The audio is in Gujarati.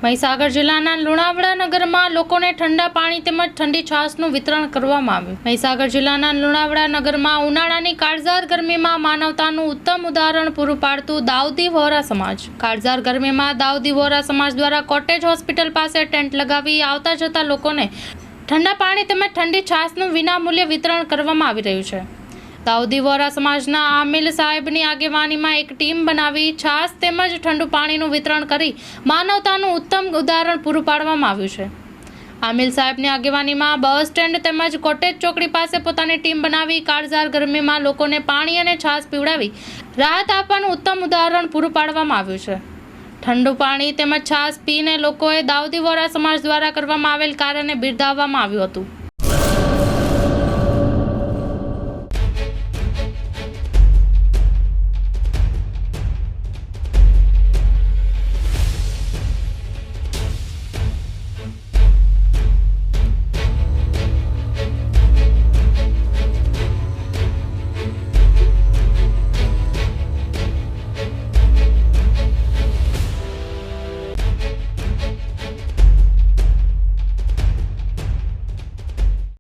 મહીસાગર જિલ્લાના લુણાવાડા નગરમાં લોકોને ઠંડા પાણી તેમજ ઠંડી છાશનું વિતરણ કરવામાં આવ્યું। મહીસાગર જિલ્લાના લુણાવાડા નગરમાં ઉનાળાની કાળઝાળ ગરમીમાં માનવતાનું ઉત્તમ ઉદાહરણ પૂરું પાડતું દાઉદી વહોરા સમાજ। કાળઝાળ ગરમીમાં દાઉદી વહોરા સમાજ દ્વારા કોટેજ હોસ્પિટલ પાસે ટેન્ટ લગાવી આવતા જતા લોકોને ઠંડા પાણી તેમજ ઠંડી છાશનું વિનામૂલ્યે વિતરણ કરવામાં આવી રહ્યું છે। દાઉદી વહોરા સમાજના આમિલ સાહેબની આગેવાનીમાં એક ટીમ બનાવી છાશ તેમજ ઠંડુ પાણીનું વિતરણ કરી માનવતાનું ઉત્તમ ઉદાહરણ પૂરું પાડવામાં આવ્યું છે। આમિલ સાહેબની આગેવાનીમાં બસ સ્ટેન્ડ તેમજ કોટેજ ચોકડી પાસે પોતાની ટીમ બનાવી કાળઝાળ ગરમીમાં લોકોને પાણી અને છાશ પીવડાવી રાહત આપવાનું ઉત્તમ ઉદાહરણ પૂરું પાડવામાં આવ્યું છે। ઠંડુ પાણી તેમજ છાશ પીને લોકોએ દાઉદી વહોરા સમાજ દ્વારા કરવામાં આવેલ કાર્યને બિરદાવવામાં આવ્યું હતું।